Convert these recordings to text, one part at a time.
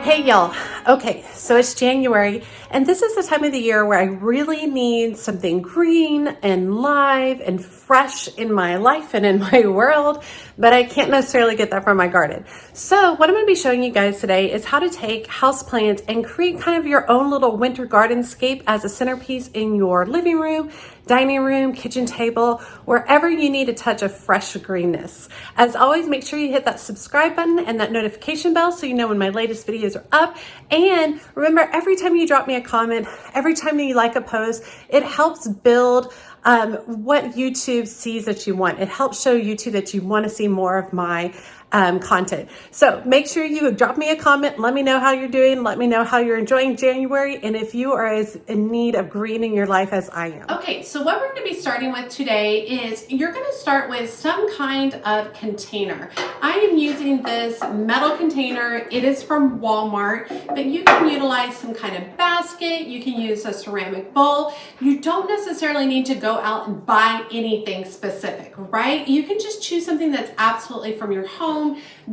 Hey y'all. Okay, so it's January and this is the time of the year where I really need something green and live and fresh in my life and in my world, but I can't necessarily get that from my garden. So what I'm going to be showing you guys today is how to take houseplants and create kind of your own little winter gardenscape as a centerpiece in your living room, dining room, kitchen table, wherever you need a touch of fresh greenness. As always, make sure you hit that subscribe button and that notification bell so you know when my latest videos are up. And remember, every time you drop me a comment, every time you like a post, it helps build what YouTube sees that you want. It helps show YouTube that you want to see more of my content. So make sure you drop me a comment. Let me know how you're doing. Let me know how you're enjoying January and if you are as in need of green in your life as I am. Okay, so what we're going to be starting with today is you're going to start with some kind of container. I am using this metal container. It is from Walmart, but you can utilize some kind of basket. You can use a ceramic bowl. You don't necessarily need to go out and buy anything specific, right? You can just choose something that's absolutely from your home.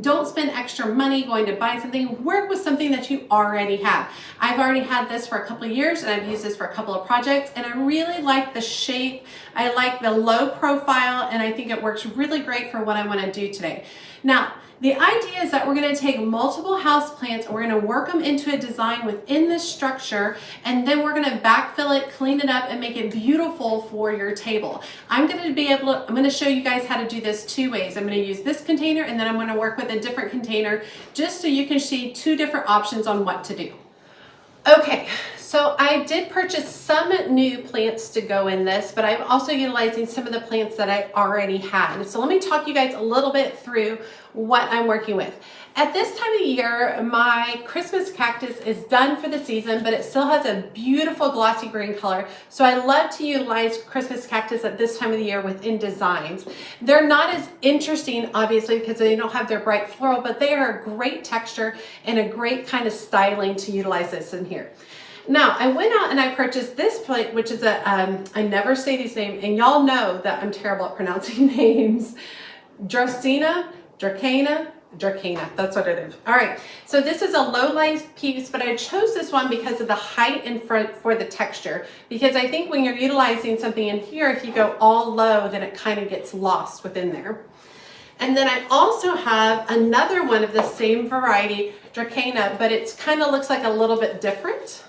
Don't spend extra money going to buy something. Work with something that you already have. I've already had this for a couple of years and I've used this for a couple of projects and I really like the shape. I like the low profile and I think it works really great for what I want to do today. Now, the idea is that we're going to take multiple house plants and we're going to work them into a design within this structure, and then we're going to backfill it, clean it up, and make it beautiful for your table. I'm going to show you guys how to do this two ways. I'm going to use this container and then I'm going to work with a different container just so you can see two different options on what to do. Okay, so I did purchase some new plants to go in this, but I'm also utilizing some of the plants that I already had. So let me talk you guys a little bit through what I'm working with. At this time of year, my Christmas cactus is done for the season, but it still has a beautiful glossy green color. So I love to utilize Christmas cactus at this time of the year within designs. They're not as interesting, obviously, because they don't have their bright floral, but they are a great texture and a great kind of styling to utilize this in here. Now, I went out and I purchased this plant, which is I never say these names, and y'all know that I'm terrible at pronouncing names. Dracena, that's what it is. All right, so this is a low-light piece, but I chose this one because of the height in front for the texture, because I think when you're utilizing something in here, if you go all low, then it kind of gets lost within there. And then I also have another one of the same variety, Dracena, but it kind of looks like a little bit different.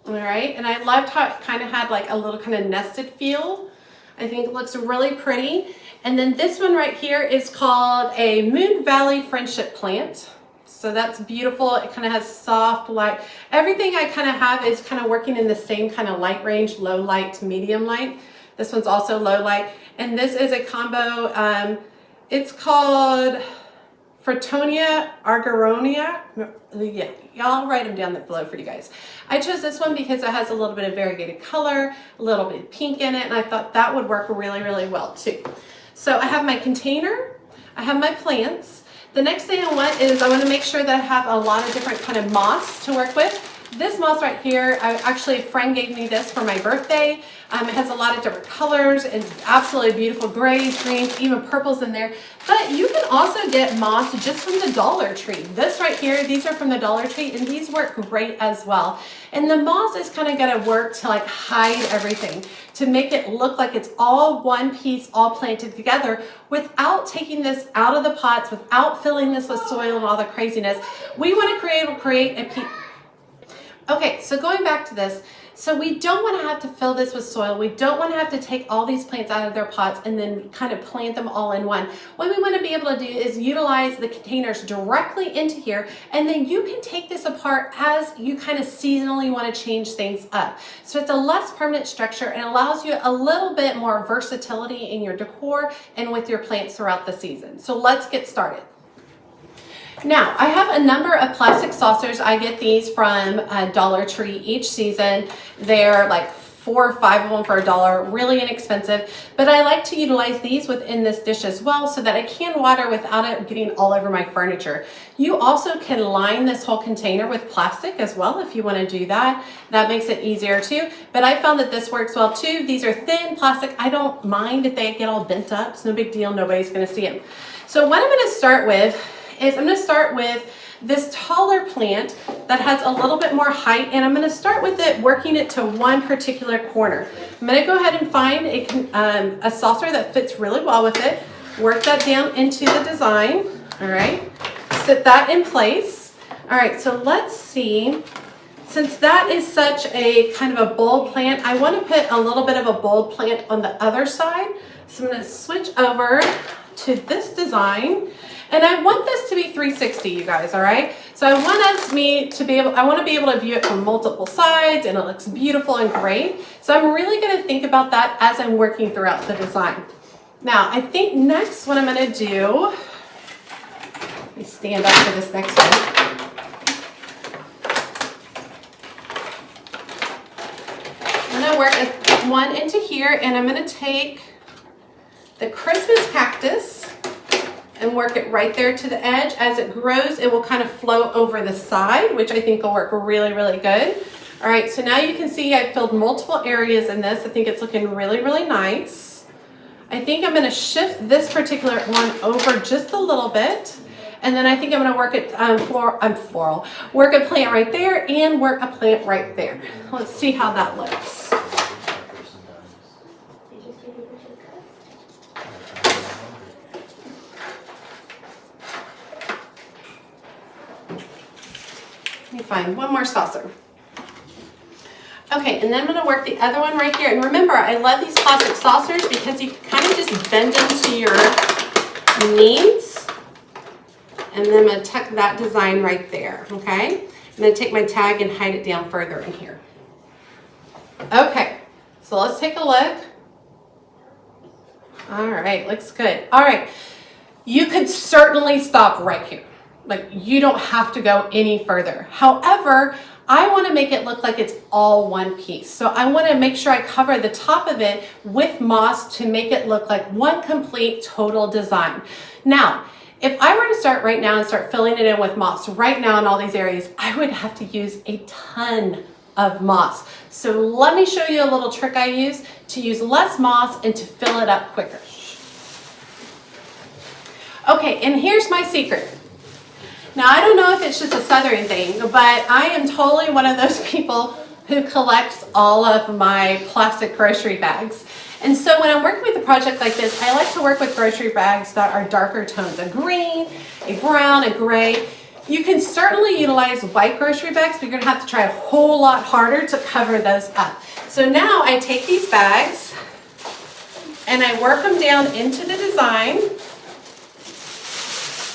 All right, and I loved how it kind of had like a little kind of nested feel. I think it looks really pretty. And then this one right here is called a Moon Valley Friendship Plant. So that's beautiful. It kind of has soft light. Everything I kind of have is kind of working in the same kind of light range, low light to medium light. This one's also low light. And this is a combo. It's called Fritonia Argyronia. Yeah, I'll write them down below for you guys. I chose this one because it has a little bit of variegated color, a little bit of pink in it, and I thought that would work really, really well too. So I have my container, I have my plants. The next thing I want to make sure that I have a lot of different kind of moss to work with. This moss right here, a friend gave me this for my birthday. It has a lot of different colors and absolutely beautiful grays, greens, even purples in there. But you can also get moss just from the Dollar Tree. This right here, these are from the Dollar Tree and these work great as well. And the moss is kind of going to work to like hide everything, to make it look like it's all one piece, all planted together without taking this out of the pots, without filling this with soil and all the craziness. We want to create a piece. Okay, so going back to this, so we don't want to have to fill this with soil. We don't want to have to take all these plants out of their pots and then kind of plant them all in one. What we want to be able to do is utilize the containers directly into here, and then you can take this apart as you kind of seasonally want to change things up. So it's a less permanent structure and allows you a little bit more versatility in your decor and with your plants throughout the season. So let's get started. Now, I have a number of plastic saucers. I get these from Dollar Tree each season. They're like 4 or 5 of them for $1, really inexpensive. But I like to utilize these within this dish as well so that I can water without it getting all over my furniture. You also can line this whole container with plastic as well if you want to do that. That makes it easier too. But I found that this works well too. These are thin plastic. I don't mind if they get all bent up. It's no big deal. Nobody's going to see them. So what I'm going to start with is I'm going to start with this taller plant that has a little bit more height, and I'm going to start with it working it to one particular corner. I'm going to go ahead and find a saucer that fits really well with it, work that down into the design. All right, sit that in place. All right, so let's see. Since that is such a kind of a bold plant, I want to put a little bit of a bold plant on the other side. So I'm going to switch over to this design, and I want this to be 360, you guys, all right? So I want to be able to view it from multiple sides, and it looks beautiful and great. So I'm really going to think about that as I'm working throughout the design. Now, I think next what I'm going to do, let me stand up for this next one. I'm going to work one into here, and I'm going to take the Christmas cactus and work it right there to the edge. As it grows, it will kind of flow over the side, which I think will work really, really good. All right, so now you can see I've filled multiple areas in this. I think it's looking really, really nice. I think I'm going to shift this particular one over just a little bit. And then I think I'm going to work it work a plant right there and work a plant right there. Let's see how that looks. Let me find one more saucer. Okay, and then I'm going to work the other one right here. And remember, I love these plastic saucers because you kind of just bend them to your needs. And then I'm going to tuck that design right there, okay? I'm going to take my tag and hide it down further in here. Okay, so let's take a look. All right, looks good. All right, you could certainly stop right here. Like, you don't have to go any further. However, I want to make it look like it's all one piece. So I want to make sure I cover the top of it with moss to make it look like one complete total design. Now, if I were to start right now and start filling it in with moss right now in all these areas, I would have to use a ton of moss. So let me show you a little trick I use to use less moss and to fill it up quicker. Okay, and here's my secret. Now, I don't know if it's just a Southern thing, but I am totally one of those people who collects all of my plastic grocery bags. And so when I'm working with a project like this, I like to work with grocery bags that are darker tones, a green, a brown, a gray. You can certainly utilize white grocery bags, but you're gonna have to try a whole lot harder to cover those up. So now I take these bags and I work them down into the design.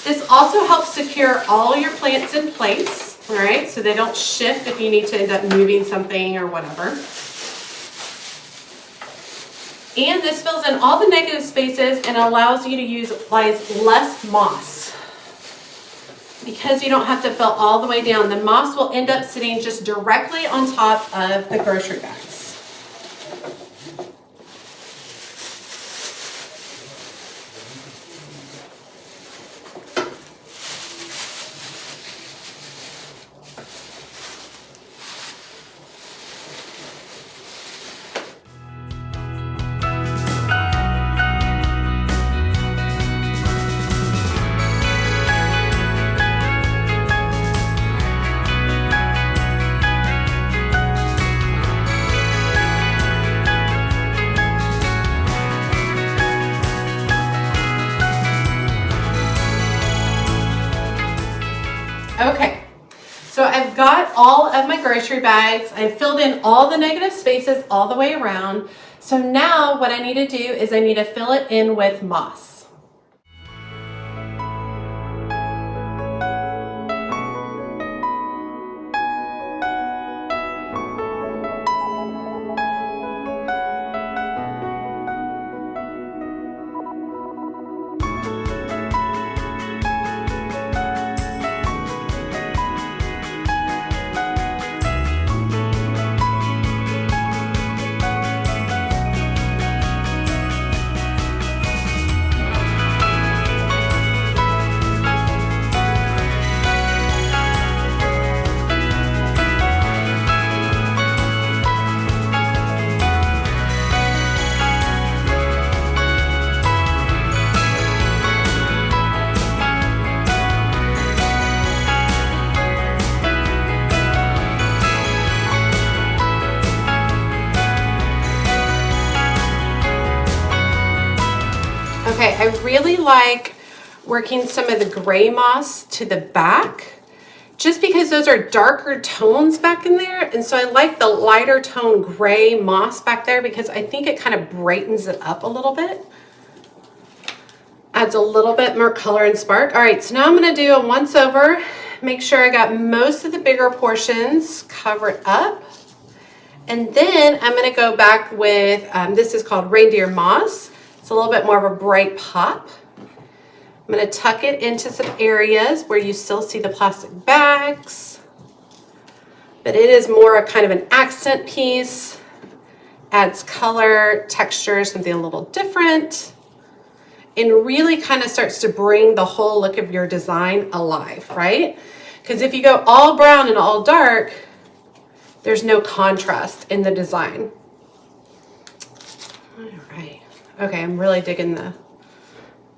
This also helps secure all your plants in place, all right? So they don't shift if you need to end up moving something or whatever. And this fills in all the negative spaces and allows you to utilize less moss. Because you don't have to fill all the way down, the moss will end up sitting just directly on top of the grocery bags. Okay, so I've got all of my grocery bags. I've filled in all the negative spaces all the way around. So now what I need to do is I need to fill it in with moss. Okay, I really like working some of the gray moss to the back, just because those are darker tones back in there. And so I like the lighter tone gray moss back there because I think it kind of brightens it up a little bit. Adds a little bit more color and spark. All right, so now I'm gonna do a once over, make sure I got most of the bigger portions covered up. And then I'm gonna go back with, this is called reindeer moss. It's a little bit more of a bright pop. I'm gonna tuck it into some areas where you still see the plastic bags, but it is more a kind of an accent piece, adds color, texture, something a little different, and really kind of starts to bring the whole look of your design alive, right? Because if you go all brown and all dark, there's no contrast in the design. All right, okay, I'm really digging the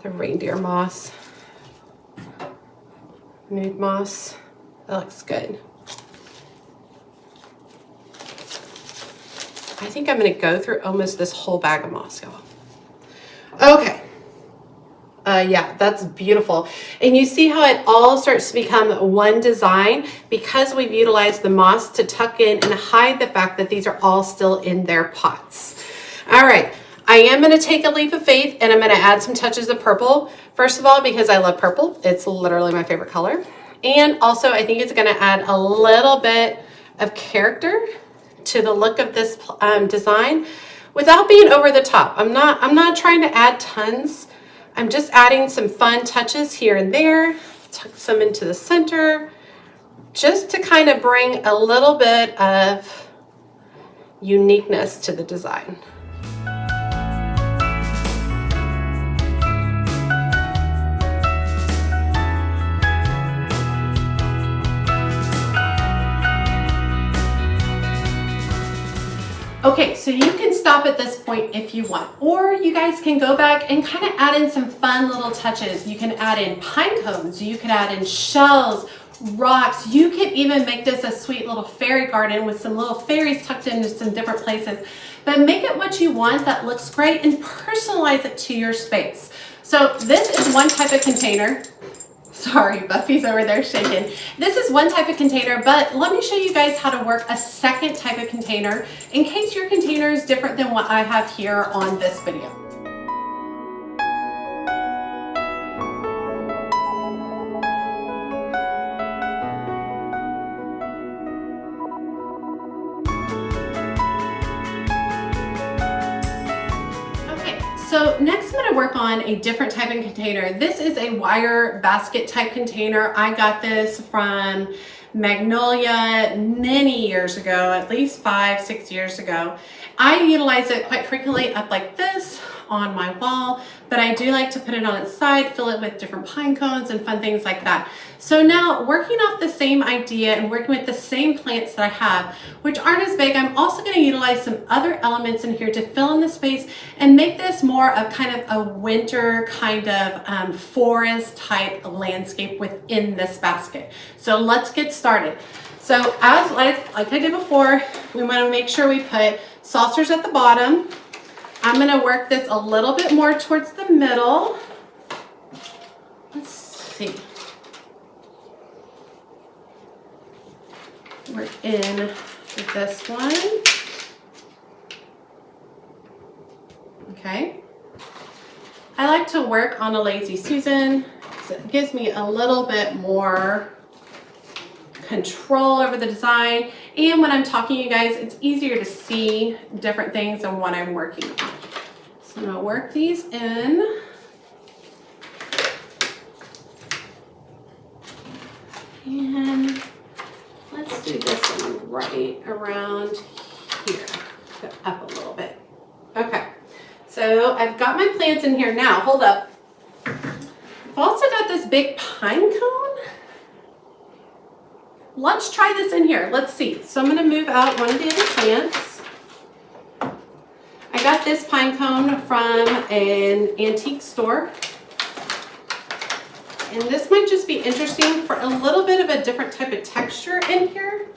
reindeer moss, nude moss. That looks good. I think I'm gonna go through almost this whole bag of moss, y'all. Okay. Yeah, that's beautiful. And you see how it all starts to become one design because we've utilized the moss to tuck in and hide the fact that these are all still in their pots. All right. I am going to take a leap of faith and I'm going to add some touches of purple. First of all, because I love purple. It's literally my favorite color. And also I think it's going to add a little bit of character to the look of this design without being over the top. I'm not trying to add tons. I'm just adding some fun touches here and there. Tuck some into the center just to kind of bring a little bit of uniqueness to the design. Okay, so you can stop at this point if you want, or you guys can go back and kind of add in some fun little touches. You can add in pine cones, you can add in shells, rocks. You can even make this a sweet little fairy garden with some little fairies tucked into some different places. But make it what you want that looks great and personalize it to your space. So this is one type of container. Sorry, Buffy's over there shaking. This is one type of container, but let me show you guys how to work a second type of container in case your container is different than what I have here on this video. So next I'm going to work on a different type of container. This is a wire basket type container. I got this from Magnolia many years ago, at least 5-6 years ago. I utilize it quite frequently up like this on my wall, but I do like to put it on its side, fill it with different pine cones and fun things like that. So now working off the same idea and working with the same plants that I have, which aren't as big, I'm also going to utilize some other elements in here to fill in the space and make this more of kind of a winter kind of forest type landscape within this basket. So let's get started. So as like I did before, we want to make sure we put saucers at the bottom. I'm going to work this a little bit more towards the middle. Let's see. Work in with this one. Okay. I like to work on a Lazy Susan because it gives me a little bit more control over the design, and when I'm talking to you guys, it's easier to see different things than what I'm working on. So I'm going to work these in. And let's do this one right around here, go up a little bit. Okay, so I've got my plants in here now. Hold up. I've also got this big pine cone. Let's try this in here. Let's see. So I'm going to move out one of the other plants. I got this pine cone from an antique store. And this might just be interesting for a little bit of a different type of texture in here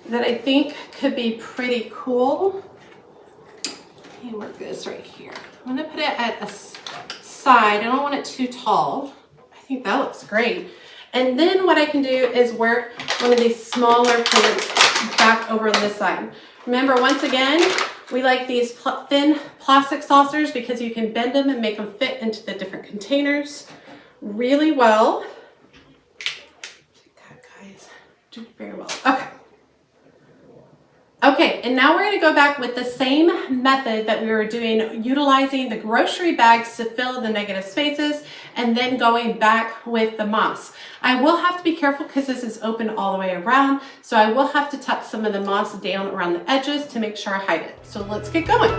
that I think could be pretty cool. me work this right here. I'm gonna put it at a side. I don't want it too tall. I think that looks great. And then what I can do is work one of these smaller plants back over on this side. Remember, once again, we like these thin plastic saucers because you can bend them and make them fit into the different containers really well. God, guys, do very well. Okay. Okay, and now we're going to go back with the same method that we were doing, utilizing the grocery bags to fill the negative spaces, and then going back with the moss. I will have to be careful because this is open all the way around, so I will have to tuck some of the moss down around the edges to make sure I hide it. So let's get going.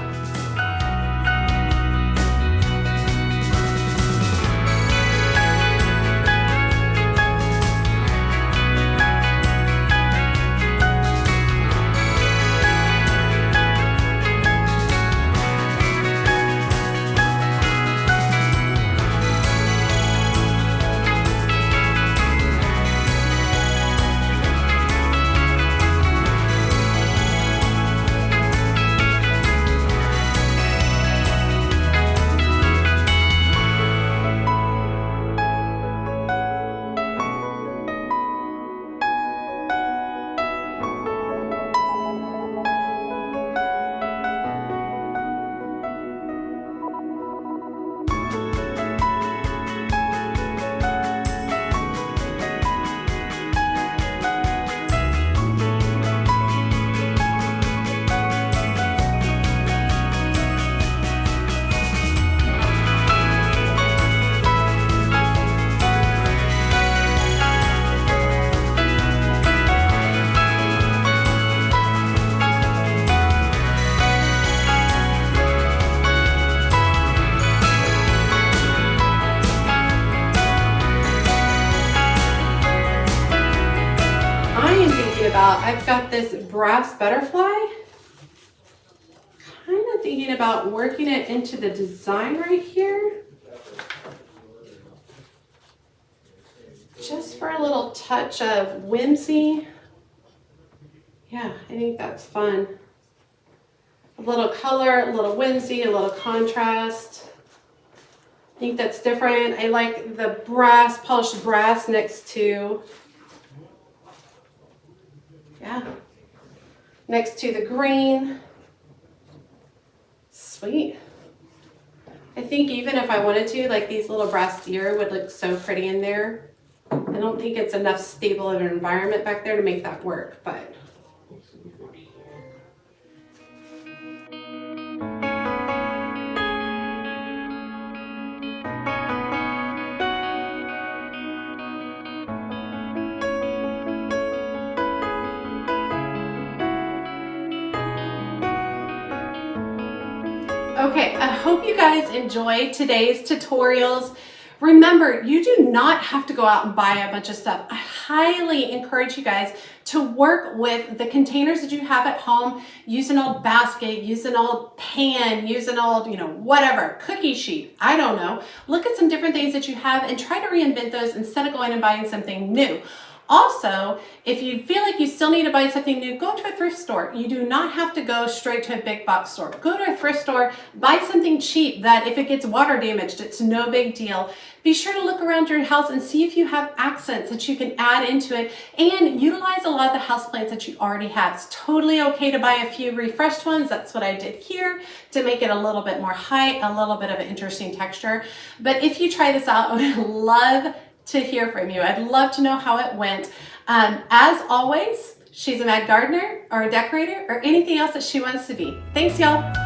I've got this brass butterfly. Kind of thinking about working it into the design right here. Just for a little touch of whimsy. Yeah, I think that's fun. A little color, a little whimsy, a little contrast. I think that's different. I like the brass, polished brass next to, next to the green. Sweet. I think even if I wanted to, like these little brass deer would look so pretty in there. I don't think it's enough stable of an environment back there to make that work, but. Okay, I hope you guys enjoyed today's tutorials. Remember, you do not have to go out and buy a bunch of stuff. I highly encourage you guys to work with the containers that you have at home. Use an old basket, use an old pan, use an old, whatever, cookie sheet. I don't know. Look at some different things that you have and try to reinvent those instead of going and buying something new. Also, if you feel like you still need to buy something new, go to a thrift store. You do not have to go straight to a big box store. Go to a thrift store, buy something cheap that if it gets water damaged, it's no big deal. Be sure to look around your house and see if you have accents that you can add into it and utilize a lot of the houseplants that you already have. It's totally okay to buy a few refreshed ones. That's what I did here to make it a little bit more height, a little bit of an interesting texture. But if you try this out, I would love to hear from you. I'd love to know how it went. As always, she's a mad gardener or a decorator or anything else that she wants to be. Thanks, y'all.